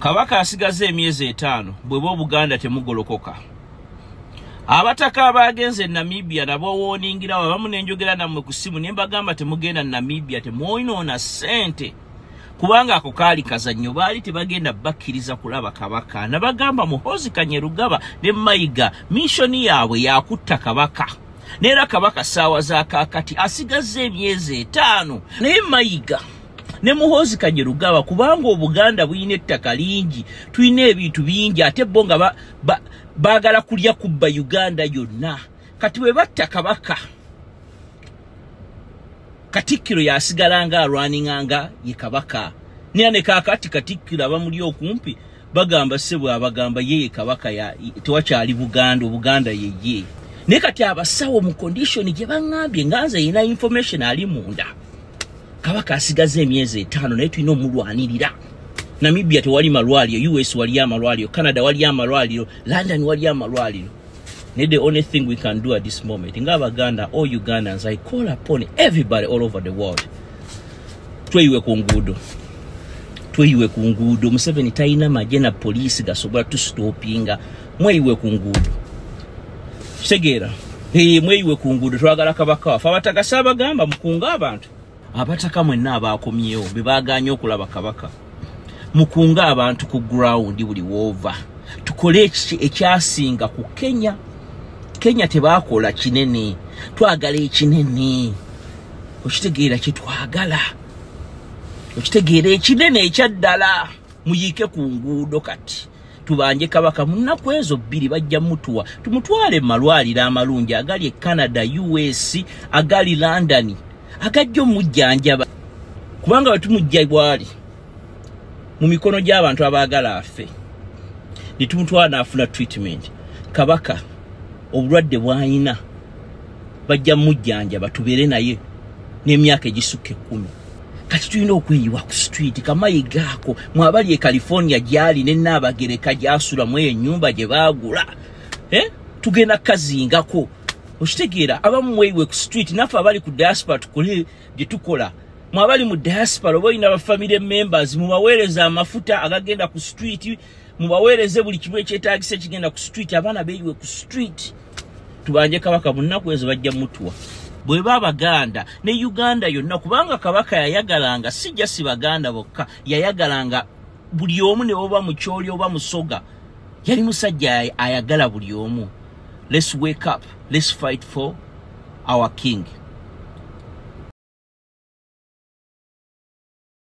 Kabaka asigaze emyezi 5 bwebo Buganda temugolokoka. Abataka abagenze Namibia nabo woningira abamu nenjogera namwe ku simu nembagamba temugenda Namibia temoyinona sente. Kubanga ako kali kazannyo baali tebagenda bakkiriza kulaba kabaka. Nabagamba Muhoozi Kainerugaba ne Mayiga mishoni yaabwe yakutta kabaka. Nera kabaka sawa za kakati asigaze emyezi 5 ne Mayiga ne Muhoozi Kainerugaba kubanga Obuganda buyina ettaka lingi tuyina ebintu bingi ate bonga bagala kulya kubba Uganda yonna kati we batta kabaka Katikkiro yasigalanga alwaninganga ye kabaka ne kakati Katikkiro abamuli okumpi bagamba sebo abagamba ye kabaka ya tewakyali Buganda yeye ne kati abasawo mu condition gye bangambye nganze ina information ali munda kabaka asigaze emyezi 5 naye tulina omulwanirira. Namibia tewali malwaliro, US wali amalwaliro, Canada wali amalwaliro, London wali amalwaliro. The only thing we can do at this moment, Ngabaganda or Ugandans, I call upon everybody all over the world. Tweyiwe kungudo, Museveni taina majena police gasobola tusitopinga, mweyiwe kungudo. Segera, mweyiwe kungudo, twagala kabaka wafa, abatagasa abagamba mukunga abantu. Abataka mwenna abakomyewo bebaganya okulaba kabaka. Mukunga abantu ku ground buli wova. Tukole ekyasinga ku Kenya. Kenya tebakola kinene. Twagala ekinene. Okitegeera kye twagala. Okitegeera ekinene ekyaddala. Muyike ku nguudo kati. Tubanje kabaka munaku ezo 2 bajja mutuwa. Tumutwale malwaliro amalungi agali Canada, US, agali London. Akajjo mujjanjaba. Kubanga batumujja bwali. Mu mikono gy'abantu abaagala afe. Nitumutwala afuna treatment. Kabaka obulwadde bwayina bajja mujjanja batubere naye n'emyaka egisukka 10. Kati tulina okweyiwa ku street Kamayiga ako mwabali e California gyali ne Nabagereka gyasula mu ennyumba gye baagula. Tugenda kazingako. Okitegeera abamu mweyiwe ku street nafa abali ku diaspora tukole bye tukola. Mwabali mu diaspora boyina ba family members mubaweereza amafuta agagenda ku street mubaweereze buli kimu ekyetaagisa kigenda ku street abana beyiwe ku street. Tubanje kabaka munaku ezo bajja mutuwa. Bwe Baganda ne Uganda yonna kubanga kabaka yayagalanga sijja si Baganda bokka yayagalanga buli omu ne oba mukyoli oba musoga yali musajja ayagala buli omu. Let's wake up, let's fight for our king.